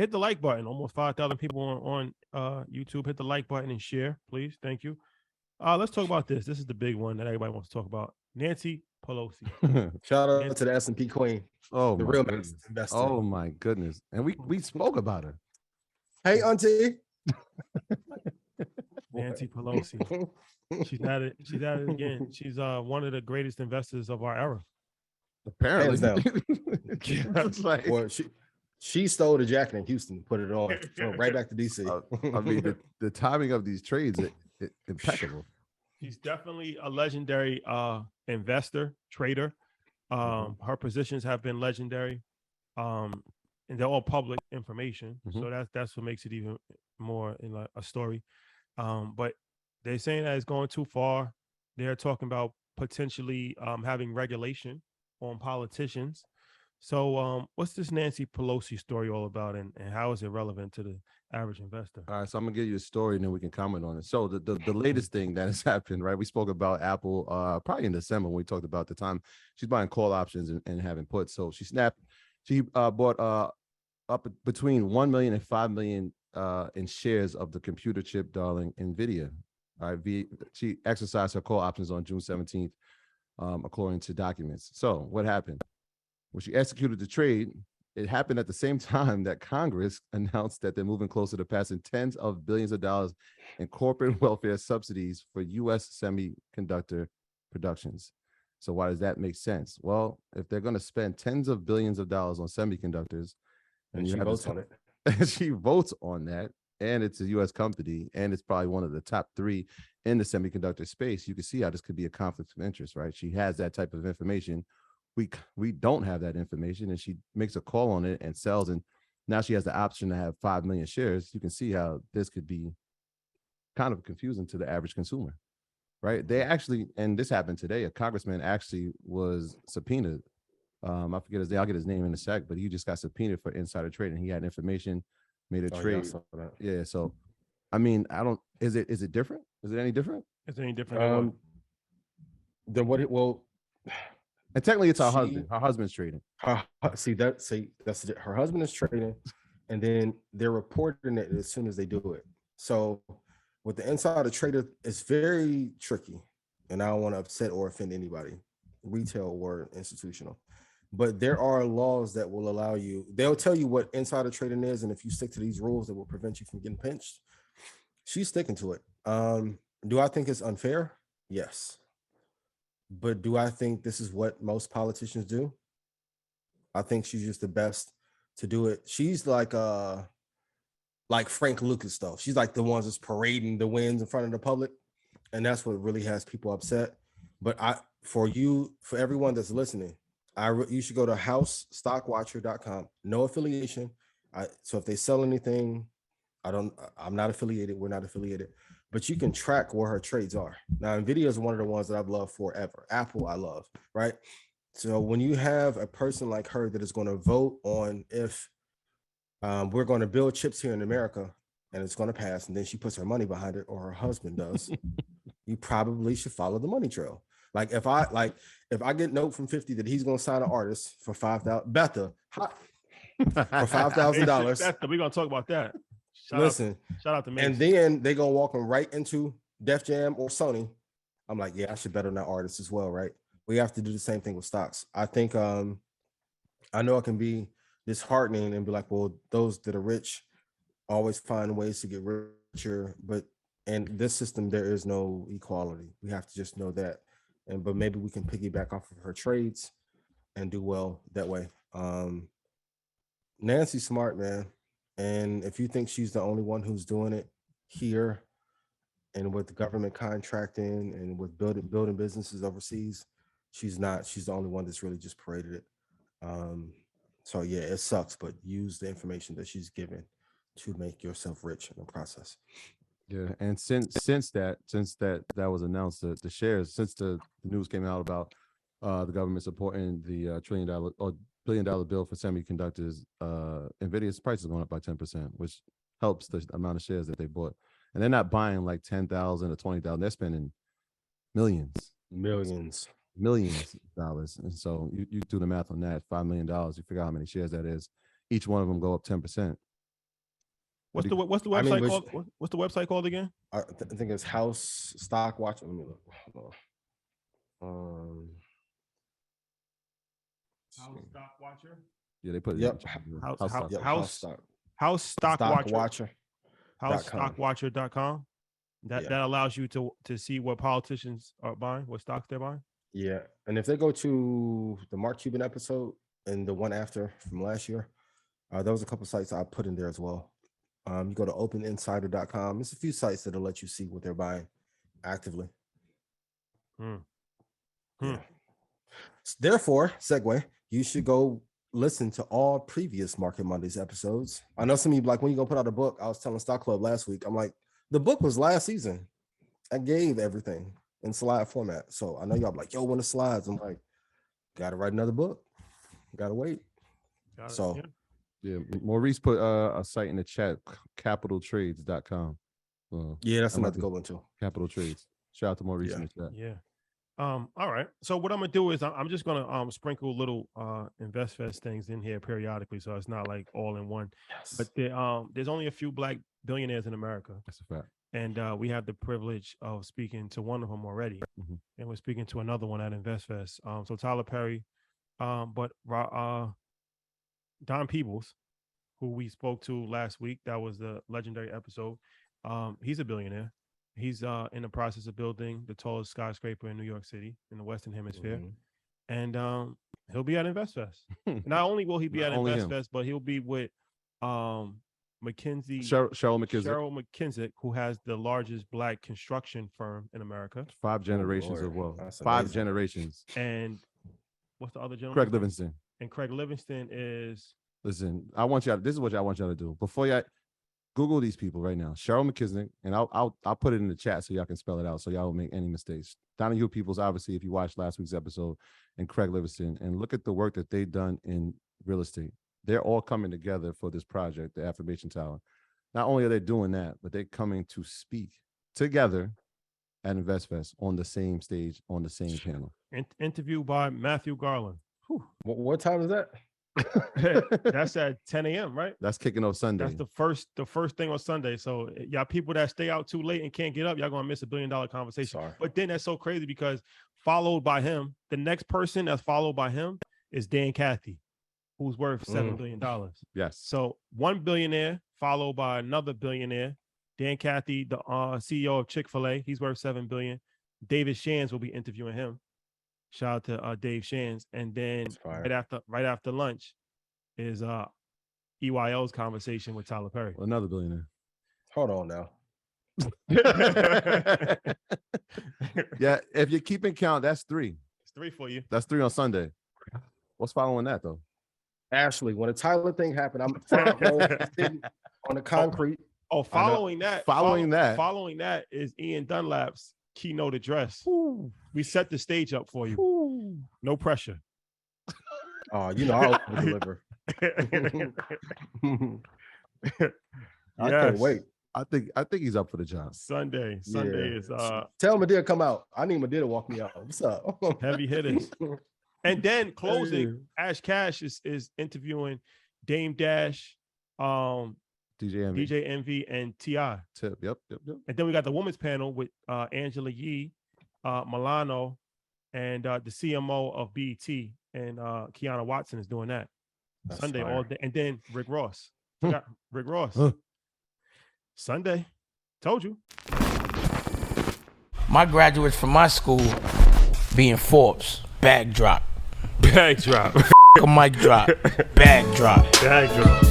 hit the like button. Almost 5,000 people on YouTube. Hit the like button and share, please. Thank you. Let's talk about this. This is the big one that everybody wants to talk about. Nancy Pelosi. Shout out to Nancy, the S&P queen, Oh the my real goodness. investor. Oh my goodness. And we spoke about her. Hey, auntie. Nancy Pelosi. She's at it. She's at it again. She's one of the greatest investors of our era. Apparently. Hands down. It's like, Well, she stole the jacket in Houston, put it on, so right back to DC. I mean, the timing of these trades impeccable. She's definitely a legendary investor, trader. Her positions have been legendary, and they're all public information. So that's what makes it even more in like a story. But they're saying that it's going too far. They're talking about potentially having regulation on politicians. So what's this Nancy Pelosi story all about, and how is it relevant to the average investor? All right, so I'm gonna give you a story and then we can comment on it. So the latest thing that has happened, right? We spoke about Apple probably in December when we talked about the time she's buying call options and having puts. So she bought up between 1 million and 5 million in shares of the computer chip darling Nvidia. All right, she exercised her call options on June 17th, according to documents. So what happened? When she executed the trade, it happened at the same time that Congress announced that they're moving closer to passing tens of billions of dollars in corporate welfare subsidies for U.S. semiconductor productions. So why does that make sense? Well, if they're going to spend tens of billions of dollars on semiconductors, and she votes on it, she votes on that, and it's a U.S. company, and it's probably one of the top 3 in the semiconductor space, you can see how this could be a conflict of interest, right? She has that type of information. We don't have that information, and she makes a call on it and sells, and now she has the option to have 5 million shares. You can see how this could be kind of confusing to the average consumer, right? They actually, and this happened today, a congressman actually was subpoenaed. I forget his name. I'll get his name in a sec, but he just got subpoenaed for insider trading. He had information, made a trade. Yeah. So, I mean, is it different? Is it any different? Is it any different? Then what well, and technically it's her husband. Her husband's trading. Her husband is trading, and then they're reporting it as soon as they do it. So with the insider trader, it's very tricky, and I don't want to upset or offend anybody, retail or institutional. But there are laws that will allow you, they'll tell you what insider trading is, and if you stick to these rules that will prevent you from getting pinched. She's sticking to it. Do I think it's unfair? Yes. But do I think this is what most politicians do? I think she's just the best to do it. She's like Frank Lucas stuff. She's like the ones that's parading the wins in front of the public. And that's what really has people upset. But for everyone that's listening, you should go to housestockwatcher.com. No affiliation. So if they sell anything, I'm not affiliated. We're not affiliated. But you can track where her trades are. Now, Nvidia is one of the ones that I've loved forever. Apple, I love, right? So when you have a person like her that is going to vote on if we're going to build chips here in America and it's going to pass, and then she puts her money behind it, or her husband does, you probably should follow the money trail. Like if I get note from 50 that he's going to sign an artist for $5,000, Betha, for $5,000. We're going to talk about that. Shout out to Mace. And then they gonna walk them right into Def Jam or Sony. I'm like, yeah, I should bet on that artist as well, right? We have to do the same thing with stocks. I think I know it can be disheartening and be like, well, those that are rich always find ways to get richer, but in this system there is no equality. We have to just know that. But maybe we can piggyback off of her trades and do well that way. Nancy's smart, man. And if you think she's the only one who's doing it here and with the government contracting and with building businesses overseas, she's not. She's the only one that's really just paraded it. So yeah, it sucks, but use the information that she's given to make yourself rich in the process. Yeah, and since that was announced, the shares, since the news came out about the government supporting the $1 trillion or $1 billion bill for semiconductors, Nvidia's price is going up by 10%, which helps the amount of shares that they bought. And they're not buying like 10,000 or 20,000; they're spending millions of dollars. And so you do the math on that: $5 million. You figure out how many shares that is. Each one of them go up 10%. What's the website I mean, called? What's the website called again? I think it's House Stock Watch. Let me look. Hold on. House Stock Watcher. Yeah, they put it. Yep. House Stock Watcher. Watcher.com. HouseStockWatcher.com. That allows you to see what politicians are buying, what stocks they're buying. Yeah, and if they go to the Mark Cuban episode and the one after from last year, there was a couple sites I put in there as well. You go to OpenInsider.com. There's a few sites that'll let you see what they're buying actively. Yeah. Therefore, segue, you should go listen to all previous Market Mondays episodes. I know some of you like, when you gonna put out a book? I was telling Stock Club last week. I'm like, the book was last season. I gave everything in slide format. So I know y'all be like, yo, when the slides? I'm like, gotta write another book. Gotta wait. Yeah, Maurice put a site in the chat, capitaltrades.com. Yeah, that's another good one too. Capital Trades. Shout out to Maurice in the chat. Yeah. All right. So what I'm gonna do is I'm just gonna sprinkle little InvestFest things in here periodically, so it's not like all in one. Yes. But there's only a few Black billionaires in America. That's a fact. And we have the privilege of speaking to one of them already, and we're speaking to another one at InvestFest. So Tyler Perry, but Don Peebles, who we spoke to last week, that was the legendary episode. He's a billionaire. He's in the process of building the tallest skyscraper in New York City in the Western Hemisphere, and he'll be at InvestFest. Not only will he be at InvestFest, but he'll be with Cheryl McKinsey, who has the largest Black construction firm in America. 5 generations of wealth. 5 generations. And what's the other gentleman? Craig Livingston. And Craig Livingston is. Listen, I want y'all. This is what I want y'all to do. Before y'all Google these people right now, Cheryl McKinsey, and I'll put it in the chat so y'all can spell it out, so y'all don't make any mistakes. Donahue Peoples, obviously, if you watched last week's episode, and Craig Livingston, and look at the work that they've done in real estate. They're all coming together for this project, the Affirmation Tower. Not only are they doing that, but they're coming to speak together at InvestFest on the same stage, on the same panel. Interviewed by Matthew Garland. What time is that? That's at 10 a.m. right? That's kicking off Sunday. That's the first thing on Sunday. So y'all people that stay out too late and can't get up, y'all gonna miss $1 billion conversation. Sorry. But then that's so crazy because followed by him, the next person that's followed by him is Dan Cathy, who's worth $7 billion. Yes. So one billionaire followed by another billionaire. Dan Cathy, the CEO of Chick-fil-A, he's worth $7 billion. David Shands will be interviewing him. Shout out to Dave Shands. And then right after lunch is EYL's conversation with Tyler Perry. Another billionaire. Hold on now. Yeah, if you're keeping count, that's 3. It's 3 for you. That's 3 on Sunday. What's following that though? Ashley, when the Tyler thing happened, I'm sitting on the concrete. Following that is Ian Dunlap's keynote address. Ooh. We set the stage up for you. Ooh. No pressure. Oh, I'll deliver. I can't wait. I think he's up for the job. Sunday is tell Madea to come out. I need Madea to walk me out. What's up? Heavy hitters. And then closing, Ash Cash is interviewing Dame Dash, DJ Envy, and T.I. Yep. And then we got the women's panel with Angela Yee, Milano, and the CMO of BET, and Kiana Watson is doing that. That's Sunday fire. All day. And then Rick Ross. Rick Ross. Sunday. Told you. My graduates from my school being Forbes. Bag drop. Bag drop. A mic drop. Bag drop. Bag drop.